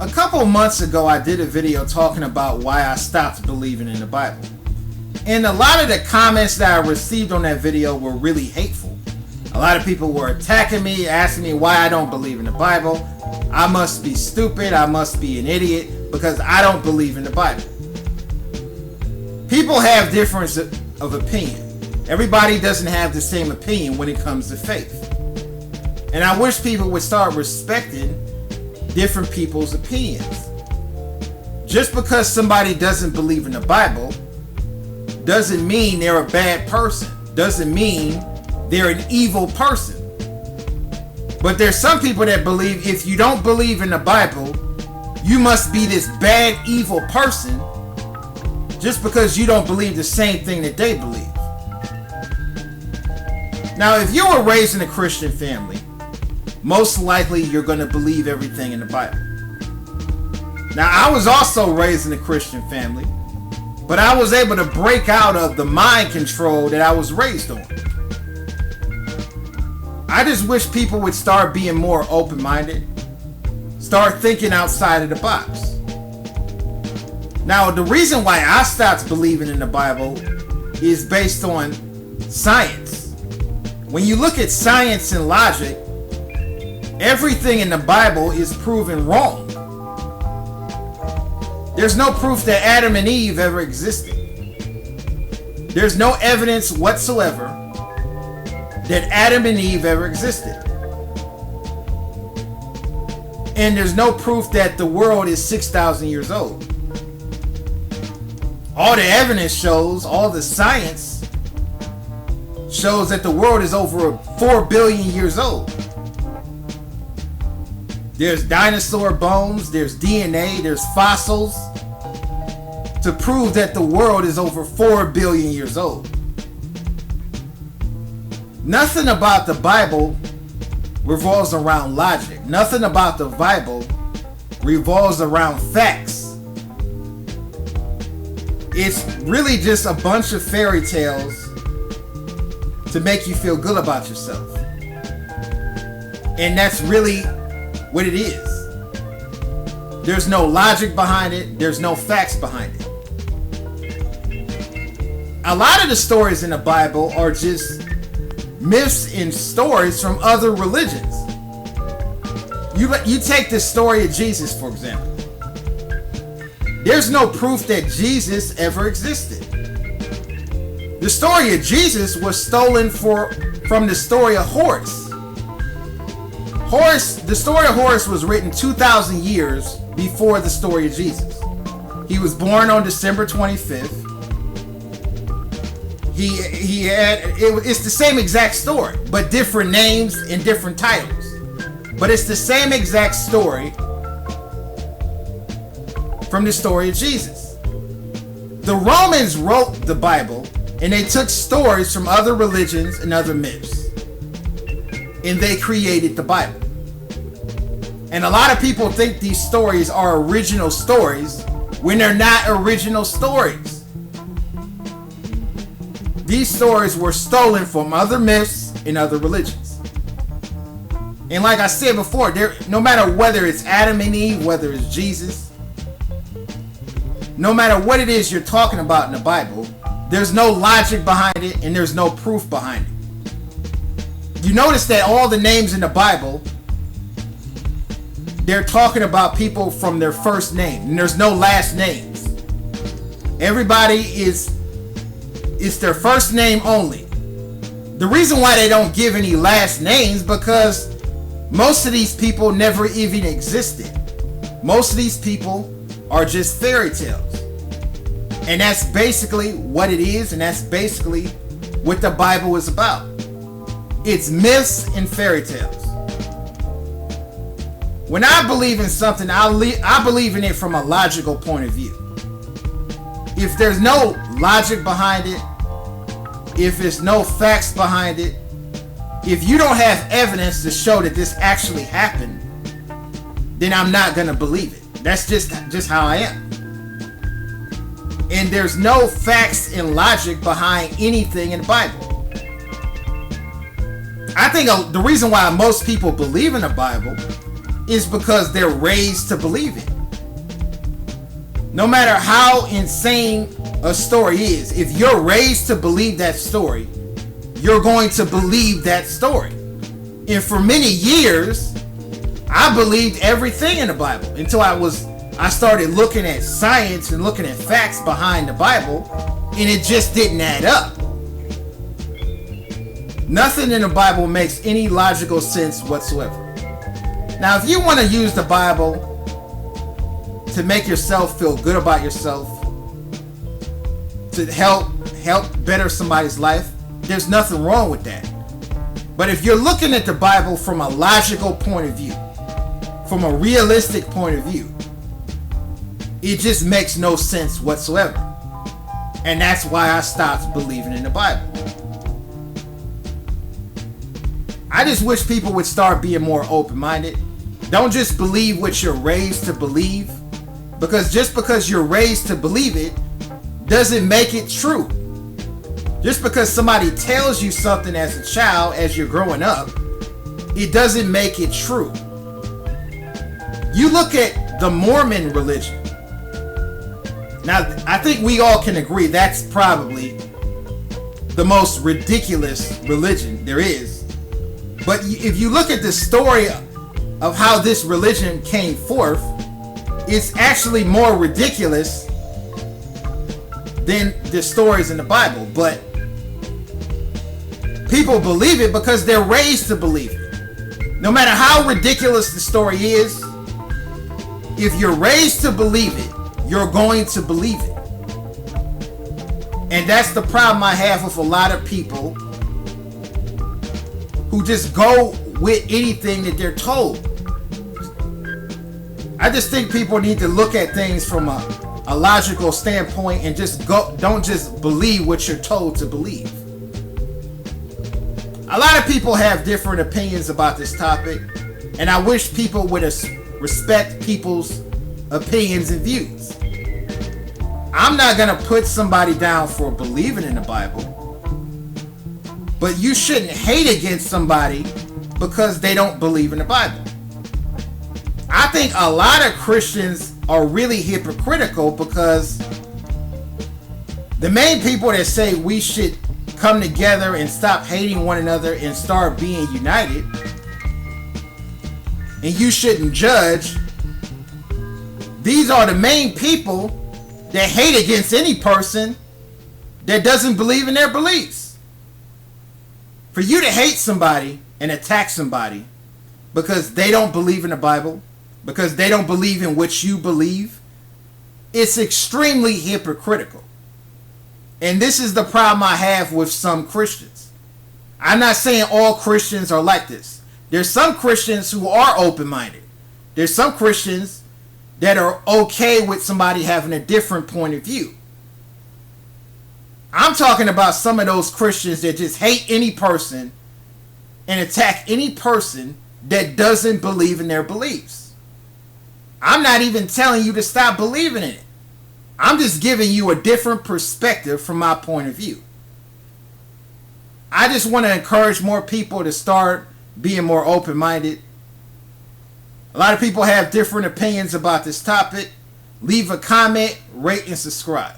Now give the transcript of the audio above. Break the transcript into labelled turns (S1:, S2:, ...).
S1: A couple months ago, I did a video talking about why I stopped believing in the Bible. And a lot of the comments that I received on that video were really hateful. A lot of people were attacking me, asking me why I don't believe in the Bible. I must be stupid, I must be an idiot because I don't believe in the Bible. People have difference of opinion. Everybody doesn't have the same opinion when it comes to faith. And I wish people would start respecting different people's opinions. Just because somebody doesn't believe in the Bible doesn't mean they're a bad person. Doesn't mean they're an evil person. But there's some people that believe if you don't believe in the Bible, you must be this bad, evil person just because you don't believe the same thing that they believe. Now, if you were raised in a Christian family, most likely you're going to believe everything in the Bible. Now, I was also raised in a Christian family, but I was able to break out of the mind control that I was raised on. I just wish people would start being more open-minded, start thinking outside of the box. Now, the reason why I stopped believing in the Bible is based on science. When you look at science and logic, everything in the Bible is proven wrong. There's no proof that Adam and Eve ever existed. There's no evidence whatsoever that Adam and Eve ever existed. And there's no proof that the world is 6,000 years old. All the evidence shows, all the science shows that the world is over 4 billion years old. There's dinosaur bones, there's DNA, there's fossils to prove that the world is over 4 billion years old. Nothing about the Bible revolves around logic. Nothing about the Bible revolves around facts. It's really just a bunch of fairy tales to make you feel good about yourself. And that's really what it is. There's no logic behind it. There's no facts behind it. A lot of the stories in the Bible are just myths and stories from other religions. You take the story of Jesus, for example. There's no proof that Jesus ever existed. The story of Jesus was stolen from the story of Horus. The story of Horus was written 2,000 years before the story of Jesus. He was born on December 25th. It's the same exact story, but different names and different titles. But it's the same exact story from the story of Jesus. The Romans wrote the Bible, and they took stories from other religions and other myths, and they created the Bible. And a lot of people think these stories are original stories when they're not original stories. These stories were stolen from other myths and other religions. And like I said before, no matter whether it's Adam and Eve, whether it's Jesus, no matter what it is you're talking about in the Bible, there's no logic behind it and there's no proof behind it. You notice that all the names in the Bible, they're talking about people from their first name, and there's no last names. Everybody it's their first name only. The reason why they don't give any last names because most of these people never even existed. Most of these people are just fairy tales. And that's basically what it is, and that's basically what the Bible is about. It's myths and fairy tales. When I believe in something, I believe in it from a logical point of view. If there's no logic behind it, if there's no facts behind it, if you don't have evidence to show that this actually happened, then I'm not going to believe it. That's just how I am. And there's no facts and logic behind anything in the Bible. I think the reason why most people believe in the Bible is because they're raised to believe it. No matter how insane a story is, if you're raised to believe that story, you're going to believe that story. And for many years, I believed everything in the Bible until I started looking at science and looking at facts behind the Bible, and it just didn't add up. Nothing in the Bible makes any logical sense whatsoever. Now, if you want to use the Bible to make yourself feel good about yourself, to help better somebody's life, there's nothing wrong with that. But if you're looking at the Bible from a logical point of view, from a realistic point of view, it just makes no sense whatsoever. And that's why I stopped believing in the Bible. I just wish people would start being more open-minded. Don't just believe what you're raised to believe, because just because you're raised to believe it doesn't make it true. Just because somebody tells you something as a child, as you're growing up, it doesn't make it true. You look at the Mormon religion. Now, I think we all can agree that's probably the most ridiculous religion there is. But if you look at the story of how this religion came forth, it's actually more ridiculous than the stories in the Bible. But people believe it because they're raised to believe it. No matter how ridiculous the story is, if you're raised to believe it, you're going to believe it. And that's the problem I have with a lot of people who just go with anything that they're told. I just think people need to look at things from a logical standpoint and don't just believe what you're told to believe. A lot of people have different opinions about this topic, and I wish people would respect people's opinions and views. I'm not going to put somebody down for believing in the Bible, but you shouldn't hate against somebody because they don't believe in the Bible. I think a lot of Christians are really hypocritical because the main people that say we should come together and stop hating one another and start being united, and you shouldn't judge, these are the main people that hate against any person that doesn't believe in their beliefs. For you to hate somebody and attack somebody because they don't believe in the Bible, because they don't believe in what you believe, it's extremely hypocritical. And this is the problem I have with some Christians. I'm not saying all Christians are like this. There's some Christians who are open-minded. There's some Christians that are okay with somebody having a different point of view. I'm talking about some of those Christians that just hate any person and attack any person that doesn't believe in their beliefs. I'm not even telling you to stop believing in it. I'm just giving you a different perspective from my point of view. I just want to encourage more people to start being more open-minded. A lot of people have different opinions about this topic. Leave a comment, rate, and subscribe.